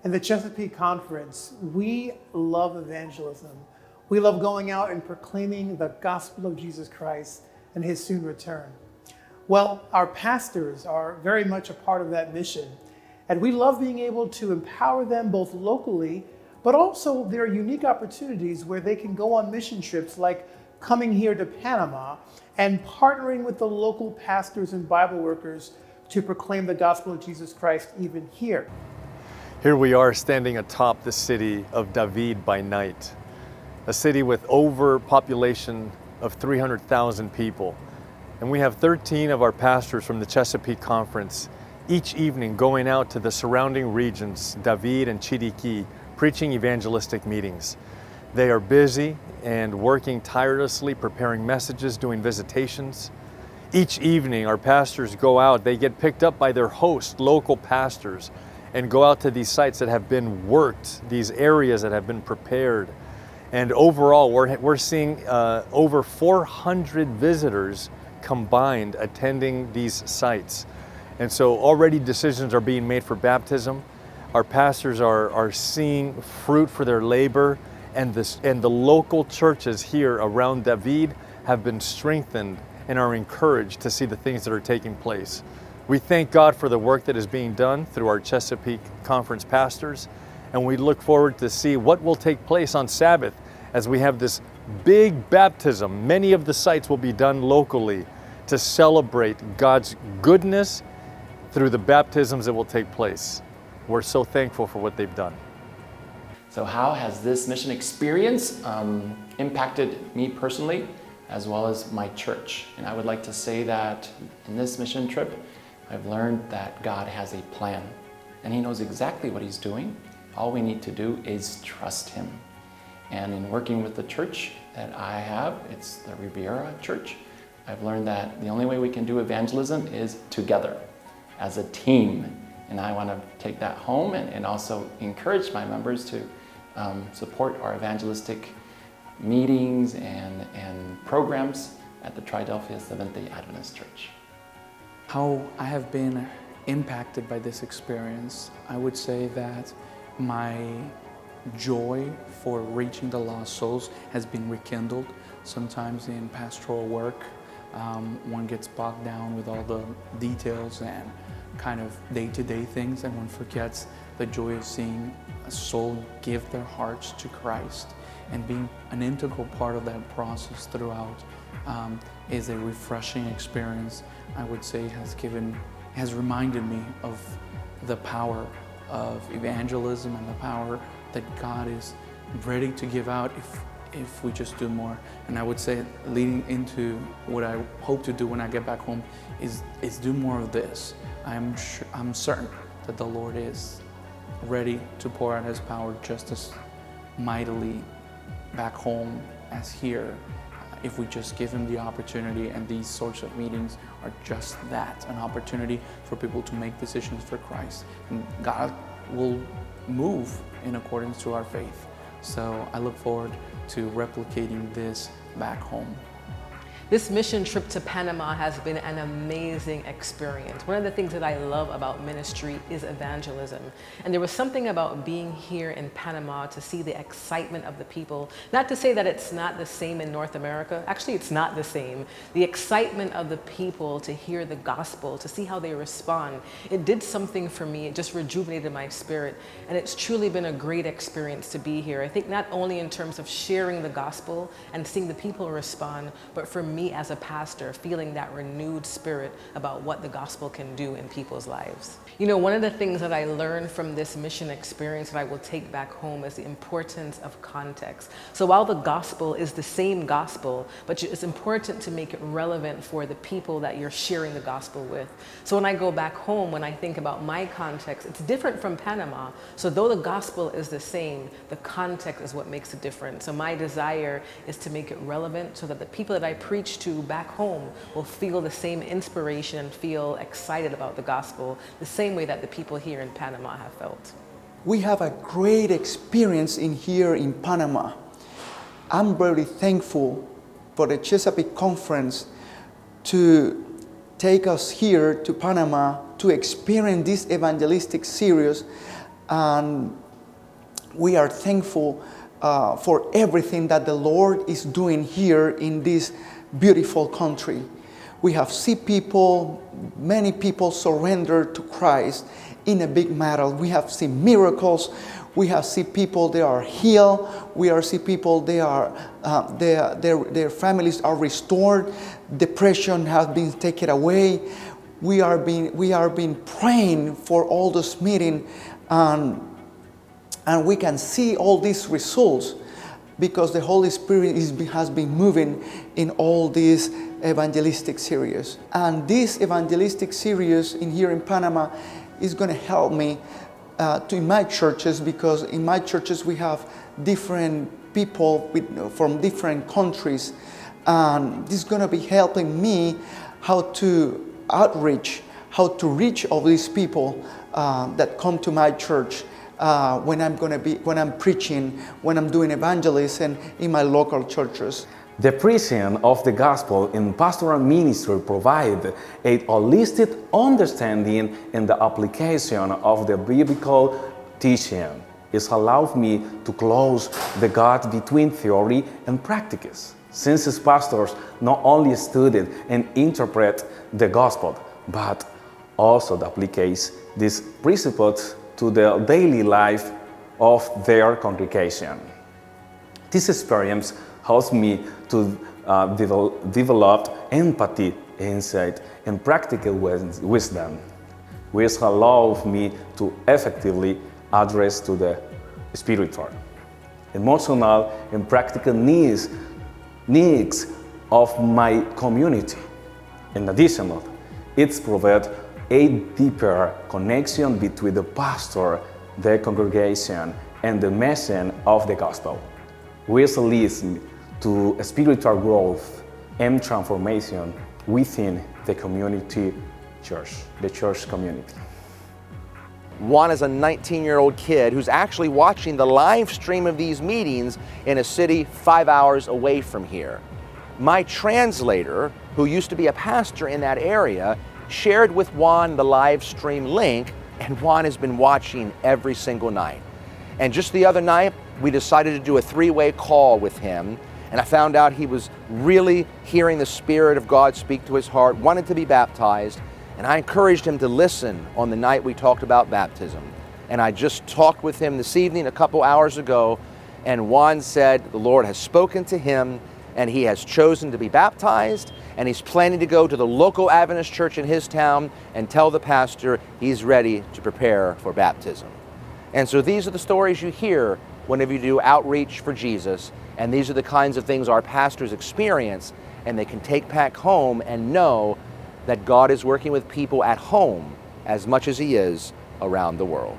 In the Chesapeake Conference, we love evangelism. We love going out and proclaiming the gospel of Jesus Christ and his soon return. Well, our pastors are very much a part of that mission, and we love being able to empower them both locally, but also there are unique opportunities where they can go on mission trips like coming here to Panama and partnering with the local pastors and Bible workers to proclaim the gospel of Jesus Christ even here. Here we are standing atop the city of David by night, a city with overpopulation of 300,000 people. And we have 13 of our pastors from the Chesapeake Conference each evening going out to the surrounding regions, David and Chiriquí, preaching evangelistic meetings. They are busy and working tirelessly, preparing messages, doing visitations. Each evening, our pastors go out, they get picked up by their host, local pastors, and go out to these sites that have been worked, these areas that have been prepared. And overall, we're seeing over 400 visitors combined attending these sites. And so already decisions are being made for baptism. Our pastors are seeing fruit for their labor, and the local churches here around David have been strengthened and are encouraged to see the things that are taking place. We thank God for the work that is being done through our Chesapeake Conference pastors, and we look forward to see what will take place on Sabbath as we have this big baptism. Many of the sites will be done locally to celebrate God's goodness through the baptisms that will take place. We're so thankful for what they've done. So how has this mission experience impacted me personally as well as my church? And I would like to say that in this mission trip, I've learned that God has a plan and he knows exactly what he's doing. All we need to do is trust him. And in working with the church that I have, it's the Riviera Church, I've learned that the only way we can do evangelism is together as a team. And I want to take that home and also encourage my members to support our evangelistic meetings and programs at the Triadelphia Seventh-day Adventist Church. How I have been impacted by this experience, I would say that my joy for reaching the lost souls has been rekindled. Sometimes in pastoral work, one gets bogged down with all the details and kind of day-to-day things, and one forgets the joy of seeing a soul give their hearts to Christ, and being an integral part of that process throughout is a refreshing experience. I would say has reminded me of the power of evangelism and the power that God is ready to give out if we just do more. And I would say, leading into what I hope to do when I get back home is do more of this. I'm certain that the Lord is ready to pour out his power just as mightily back home as here, if we just give him the opportunity. And these sorts of meetings are just that, an opportunity for people to make decisions for Christ. And God will move in accordance to our faith. So I look forward to replicating this back home. This mission trip to Panama has been an amazing experience. One of the things that I love about ministry is evangelism. And there was something about being here in Panama to see the excitement of the people. Not to say that it's not the same in North America. Actually, it's not the same. The excitement of the people to hear the gospel, to see how they respond, it did something for me. It just rejuvenated my spirit. And it's truly been a great experience to be here. I think not only in terms of sharing the gospel and seeing the people respond, but for me as a pastor, feeling that renewed spirit about what the gospel can do in people's lives. You know, one of the things that I learned from this mission experience that I will take back home is the importance of context. So while the gospel is the same gospel, but it's important to make it relevant for the people that you're sharing the gospel with. So when I go back home, when I think about my context, it's different from Panama. So though the gospel is the same, the context is what makes it different. So my desire is to make it relevant so that the people that I preach to back home will feel the same inspiration and feel excited about the gospel, the same way that the people here in Panama have felt. We have a great experience here in Panama. I'm very thankful for the Chesapeake Conference to take us here to Panama to experience this evangelistic series And we are thankful for everything that the Lord is doing here in this beautiful country. We have seen people, many people surrender to Christ in a big matter. We have seen miracles. We have seen people, they are healed. We are see people, their families are restored. Depression has been taken away. We are been praying for all this meeting, and we can see all these results because the Holy Spirit has been moving in all these evangelistic series. And this evangelistic series here in Panama is going to help me in my churches, because in my churches we have different people from different countries, and this is going to be helping me how to outreach, how to reach all these people that come to my church when I'm preaching, when I'm doing evangelism in my local churches. The preaching of the gospel in pastoral ministry provides a holistic understanding and the application of the biblical teaching. It allows me to close the gap between theory and practice, since as pastors not only study and interpret the gospel, but also applies these principles to the daily life of their congregation. This experience helps me to develop empathy, insight, and practical wisdom, which allows me to effectively address to the spiritual, emotional, and practical needs of my community. In addition, it provides a deeper connection between the pastor, the congregation, and the mission of the gospel, which leads to spiritual growth and transformation within the community church, the church community. Juan is a 19-year-old kid who's actually watching the live stream of these meetings in a city 5 hours away from here. My translator, who used to be a pastor in that area, shared with Juan the live stream link, and Juan has been watching every single night. And just the other night, we decided to do a three-way call with him, and I found out he was really hearing the Spirit of God speak to his heart, wanted to be baptized, and I encouraged him to listen on the night we talked about baptism. And I just talked with him this evening a couple hours ago, and Juan said the Lord has spoken to him, and he has chosen to be baptized, and he's planning to go to the local Adventist church in his town and tell the pastor he's ready to prepare for baptism. And so these are the stories you hear whenever you do outreach for Jesus, and these are the kinds of things our pastors experience, and they can take back home and know that God is working with people at home as much as He is around the world.